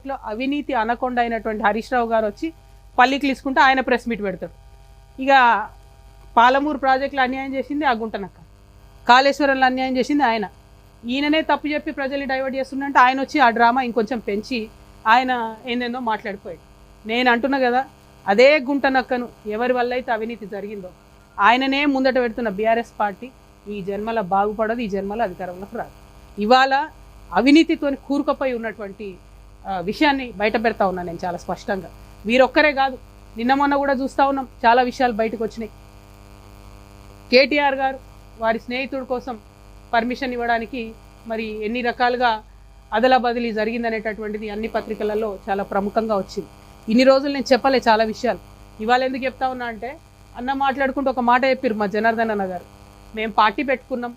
ప్రాజెక్టులో అవినీతి అనకొండ అయినటువంటి హరీష్ రావు గారు వచ్చి పల్లికి తీసుకుంటే ఆయన ప్రెస్ మీట్ పెడతాడు. ఇక పాలమూరు ప్రాజెక్టులో అన్యాయం చేసింది ఆ గుంటనక్క, కాళేశ్వరంలో అన్యాయం చేసింది ఆయన. ఈయననే తప్పు చెప్పి ప్రజల్ని డైవర్ట్ చేస్తుందంటే ఆయన వచ్చి ఆ డ్రామా ఇంకొంచెం పెంచి ఆయన ఏందేందో మాట్లాడిపోయాడు. నేను అంటున్నా కదా, అదే గుంటనక్కను ఎవరి వల్ల అయితే అవినీతి జరిగిందో ఆయననే ముందట పెడుతున్న బీఆర్ఎస్ పార్టీ ఈ జన్మల బాగుపడదు, ఈ జన్మల అధికారంలోకి రాదు. ఇవాళ అవినీతితో కూరుకుపోయి ఉన్నటువంటి విషయాన్ని బయట పెడతా ఉన్నాను నేను చాలా స్పష్టంగా. వీరొక్కరే కాదు, నిన్న మొన్న కూడా చూస్తూ ఉన్నాం, చాలా విషయాలు బయటకు వచ్చినాయి. కేటీఆర్ గారు వారి స్నేహితుడి కోసం పర్మిషన్ ఇవ్వడానికి మరి ఎన్ని రకాలుగా అదలా బదిలీ జరిగిందనేటటువంటిది అన్ని పత్రికలలో చాలా ప్రముఖంగా వచ్చింది. ఇన్ని రోజులు నేను చెప్పలే చాలా విషయాలు, ఇవాళ ఎందుకు చెప్తా ఉన్నా అంటే అన్న మాట్లాడుకుంటూ ఒక మాట చెప్పారు మా జనార్దన్ అన్న గారు, మేము పార్టీ పెట్టుకున్నాం,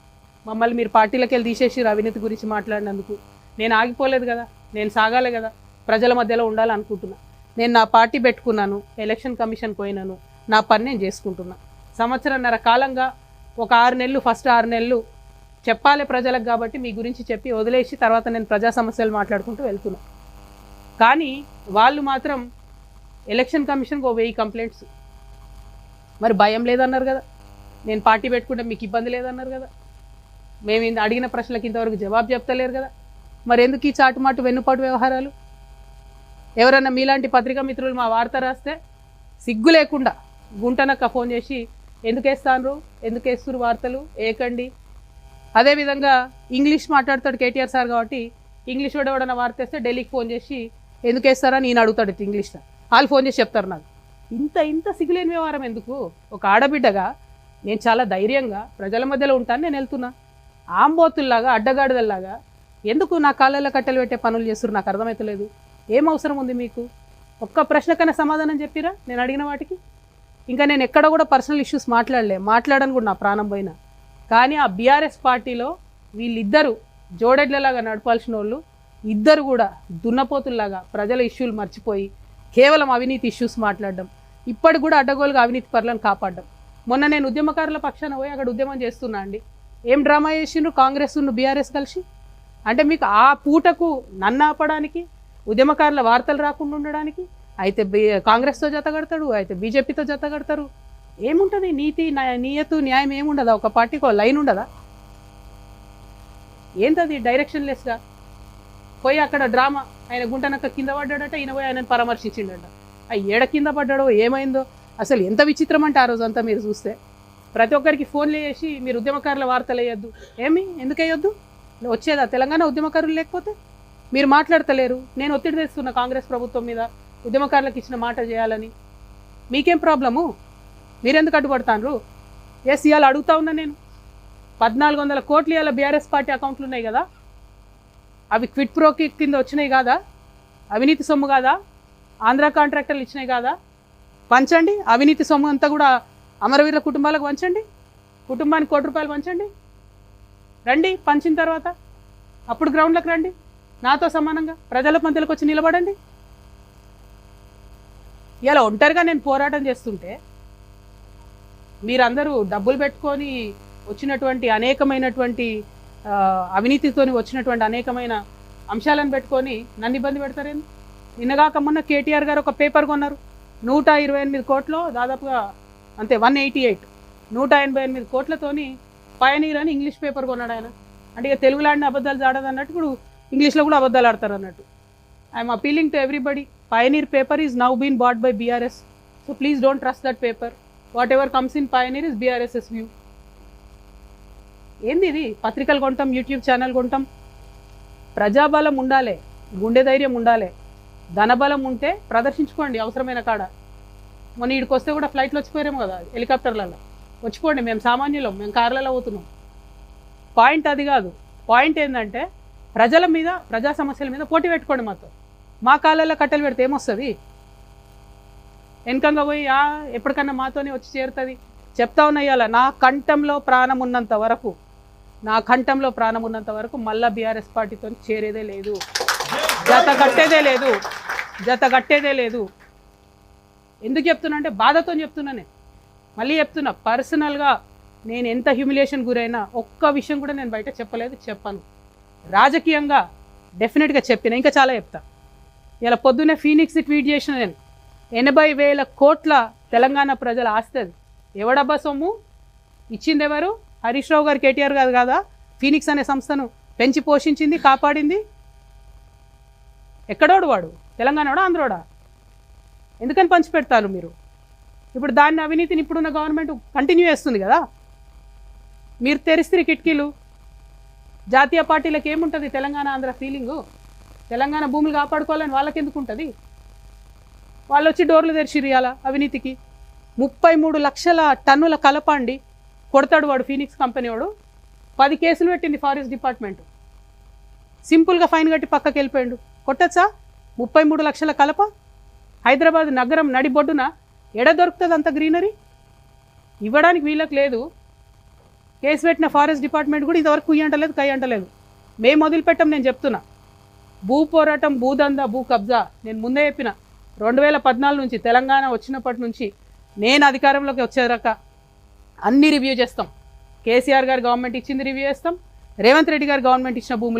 మమ్మల్ని మీరు పార్టీలకు వెళ్ళి తీసేసి అవినీతి గురించి మాట్లాడినందుకు. నేను ఆగిపోలేదు కదా, నేను సాగాలి కదా, ప్రజల మధ్యలో ఉండాలనుకుంటున్నా. నేను నా పార్టీ పెట్టుకున్నాను, ఎలక్షన్ కమిషన్ పోయినాను, నా పని నేను చేసుకుంటున్నా. సంవత్సరన్నర కాలంగా ఒక 6 నెలలు, ఫస్ట్ 6 నెలలు చెప్పాలి ప్రజలకు కాబట్టి మీ గురించి చెప్పి వదిలేసి తర్వాత నేను ప్రజా సమస్యలు మాట్లాడుకుంటూ వెళ్తున్నా. కానీ వాళ్ళు మాత్రం ఎలక్షన్ కమిషన్కి 1000 కంప్లైంట్స్. మరి భయం లేదన్నారు కదా, నేను పార్టీ పెట్టుకుంటే మీకు ఇబ్బంది లేదన్నారు కదా, మేము అడిగిన ప్రశ్నలకు ఇంతవరకు జవాబు చెప్తలేరు కదా, మరి ఎందుకు ఈ చాటుమాటు వెన్నుపాటు వ్యవహారాలు? ఎవరన్నా మీలాంటి పత్రికా మిత్రులు మా వార్త రాస్తే సిగ్గు లేకుండా గుంటనక్క ఫోన్ చేసి ఎందుకు వేస్తాను, ఎందుకు వేస్తున్నారు వార్తలు ఏకండి. అదేవిధంగా ఇంగ్లీష్ మాట్లాడతాడు కేటీఆర్ సార్ కాబట్టి ఇంగ్లీష్ వాడు ఎవడన్నా వార్త వేస్తే ఢిల్లీకి ఫోన్ చేసి ఎందుకు వేస్తారని నేను అడుగుతాడు ఇంగ్లీష్లో. వాళ్ళు ఫోన్ చేసి చెప్తారు నాకు. ఇంత సిగ్గులేని వ్యవహారం ఎందుకు? ఒక ఆడబిడ్డగా నేను చాలా ధైర్యంగా ప్రజల మధ్యలో ఉంటాను, నేను వెళ్తున్నా. ఆంబోతుల్లాగా అడ్డగాడిదల్లాగా ఎందుకు నా కాళ్ళల్లో కట్టెలు పెట్టే పనులు చేస్తున్నారు నాకు అర్థమవుతలేదు. ఏం అవసరం ఉంది మీకు? ఒక్క ప్రశ్నకన్నా సమాధానం చెప్పిరా నేను అడిగిన వాటికి? ఇంకా నేను ఎక్కడ కూడా పర్సనల్ ఇష్యూస్ మాట్లాడను కూడా నా ప్రాణం పోయినా. కానీ ఆ బీఆర్ఎస్ పార్టీలో వీళ్ళిద్దరూ జోడెడ్లలాగా నడపాల్సిన వాళ్ళు ఇద్దరు కూడా దున్నపోతుల్లాగా ప్రజల ఇష్యూలు మర్చిపోయి కేవలం అవినీతి ఇష్యూస్ మాట్లాడడం, ఇప్పటికి కూడా అడ్డగోలుగా అవినీతి పరులను కాపాడడం. మొన్న నేను ఉద్యమకారుల పక్షాన పోయి అక్కడ ఉద్యమం చేస్తున్నా అండి. ఏం డ్రామా చేసిండ్రు కాంగ్రెస్ బీఆర్ఎస్ కలిసి? అంటే మీకు ఆ పూటకు నన్ను ఆపడానికి, ఉద్యమకారుల వార్తలు రాకుండా ఉండడానికి అయితే కాంగ్రెస్తో జత కడతాడు, అయితే బీజేపీతో జత కడతారు. ఏముంటుంది నీతి నియతు న్యాయం ఏముండదా? ఒక పార్టీకి ఒక లైన్ ఉండదా? ఏంటది డైరెక్షన్లెస్గా పోయి అక్కడ డ్రామా. ఆయన గుంటనక్క కింద పడ్డాడట, ఈయన పోయి ఆయనను పరామర్శించిండట. ఆ ఏడ కింద పడ్డాడో ఏమైందో అసలు ఎంత విచిత్రం అంటే ఆ రోజంతా మీరు చూస్తే ప్రతి ఒక్కరికి ఫోన్లు చేసి మీరు ఉద్యమకారుల వార్తలు వేయొద్దు. ఎందుకు వేయొద్దు? వచ్చేదా తెలంగాణ ఉద్యమకారులు లేకపోతే? మీరు మాట్లాడతలేరు. నేను ఒత్తిడి తెస్తున్నా కాంగ్రెస్ ప్రభుత్వం మీద, ఉద్యమకారులకు ఇచ్చిన మాట చేయాలని. మీకేం ప్రాబ్లము? మీరెందుకు అడ్డుపడతాను? ఎస్, ఇవాళ అడుగుతా ఉన్నా నేను. 1400 కోట్లు ఇవాళ బీఆర్ఎస్ పార్టీ అకౌంట్లు ఉన్నాయి కదా, అవి క్విట్ ప్రోకి కింద వచ్చినాయి కాదా? అవినీతి సొమ్ము కాదా? ఆంధ్ర కాంట్రాక్టర్లు ఇచ్చినాయి కాదా? పంచండి. అవినీతి సొమ్ము అంతా కూడా అమరవీరుల కుటుంబాలకు పంచండి. కుటుంబానికి ₹1 పంచండి. రండి, పంచిన తర్వాత అప్పుడు గ్రౌండ్లకు రండి, నాతో సమానంగా ప్రజల మధ్యలోకి వచ్చి నిలబడండి. ఇలా ఒంటరిగా నేను పోరాటం చేస్తుంటే మీరందరూ డబ్బులు పెట్టుకొని వచ్చినటువంటి అనేకమైనటువంటి అవినీతితో వచ్చినటువంటి అనేకమైన అంశాలను పెట్టుకొని నన్ను ఇబ్బంది పెడతారేంది? నిన్నగాక మొన్న కేటీఆర్ గారు ఒక పేపర్ కొన్నారు 128 కోట్లు, దాదాపుగా అంతే 188, 188 కోట్లతోని పయనీర్ అని ఇంగ్లీష్ పేపర్ కొన్నాడు ఆయన. అంటే ఇక తెలుగులాడిన అబద్ధాలు జాడదు అన్నట్టు ఇప్పుడు ఇంగ్లీష్లో కూడా అబద్ధాలు ఆడతారు అన్నట్టు. I'm appealing to everybody, Pioneer paper is now been bought by BRS, so please don't trust that paper. Whatever comes in Pioneer is BRS's view. ఏంది ఇది? పత్రికలు కొంటాం, యూట్యూబ్ ఛానల్ కొంటాం. ప్రజాబలం ఉండాలి, గుండె ధైర్యం ఉండాలి, ధనబలం ఉంటే ప్రదర్శించుకోండి అవసరమైన కాడ. మొన్న ఇక్కడికి వస్తే కూడా ఫ్లైట్లో వచ్చిపోయారేమో కదా, హెలికాప్టర్లలో. వచ్చిపోండి, మేము సామాన్యులం, మేము కార్లలో పోతున్నాం. పాయింట్ అది కాదు. పాయింట్ ఏంటంటే ప్రజల మీద, ప్రజా సమస్యల మీద పోటీ పెట్టుకోండి మాతో. మా కాళ్ళల్లో కట్టెలు పెడితే ఏమొస్తుంది? వెనకంగా పోయి ఎప్పటికన్నా మాతోనే వచ్చి చేరుతుంది. చెప్తా ఉన్నాయాల నా కంఠంలో ప్రాణం ఉన్నంత వరకు, నా కంఠంలో ప్రాణం ఉన్నంత వరకు మళ్ళా బీఆర్ఎస్ పార్టీతో చేరేదే లేదు, జత కట్టేదే లేదు. ఎందుకు చెప్తున్నా అంటే బాధతో చెప్తున్నానే. మళ్ళీ చెప్తున్నా, పర్సనల్గా నేను ఎంత హ్యూమిలియేషన్ గురైనా ఒక్క విషయం కూడా నేను బయట చెప్పను. రాజకీయంగా డెఫినెట్గా చెప్పిన, ఇంకా చాలా చెప్తా. ఇలా పొద్దున్నే ఫీనిక్స్ ట్వీట్ చేసిన నేను 80,000 కోట్ల తెలంగాణ ప్రజల ఆస్తి అది. ఎవడబ్బా సొమ్ము ఇచ్చింది ఎవరు? హరీష్ రావు గారు, కేటీఆర్ గారు కాదా ఫీనిక్స్ అనే సంస్థను పెంచి పోషించింది, కాపాడింది? ఎక్కడోడు వాడు? తెలంగాణోడా, ఆంధ్రోడా? ఎందుకని పంచిపెడతారు మీరు? ఇప్పుడు దాన్ని అవినీతిని ఇప్పుడున్న గవర్నమెంట్ కంటిన్యూ చేస్తుంది కదా. మీరు తెరిస్తే కిటికీలు. జాతీయ పార్టీలకు ఏముంటుంది తెలంగాణ ఆంధ్ర ఫీలింగు? తెలంగాణ భూములు కాపాడుకోవాలని వాళ్ళకి ఎందుకు ఉంటుంది? వాళ్ళు వచ్చి డోర్లు తెరిచిరు ఇవాళ అవినీతికి. 33 లక్షల టన్నుల కలప అండి కొడతాడు వాడు, ఫీనిక్స్ కంపెనీ వాడు. 10 కేసులు పెట్టింది ఫారెస్ట్ డిపార్ట్మెంట్. సింపుల్గా ఫైన్ కట్టి పక్కకి వెళ్ళిపోయాడు. కొట్టచ్చా 33 లక్షల కలప? హైదరాబాద్ నగరం నడిబొడ్డున ఎడ దొరుకుతుంది అంత గ్రీనరీ? ఇవ్వడానికి వీళ్ళకి లేదు. కేసు పెట్టిన ఫారెస్ట్ డిపార్ట్మెంట్ కూడా ఇంతవరకు కుయ్యి అంటలేదు, కై అంటలేదు. మేము వదిలిపెట్టాం. నేను చెప్తున్నా, భూ పోరాటం, భూదందా, భూ కబ్జా నేను ముందే చెప్పిన. 2014 నుంచి తెలంగాణ వచ్చినప్పటి నుంచి నేను అధికారంలోకి వచ్చేదాకా అన్ని రివ్యూ చేస్తాం. కేసీఆర్ గారు గవర్నమెంట్ ఇచ్చింది రివ్యూ చేస్తాం, రేవంత్ రెడ్డి గారు గవర్నమెంట్ ఇచ్చిన భూములు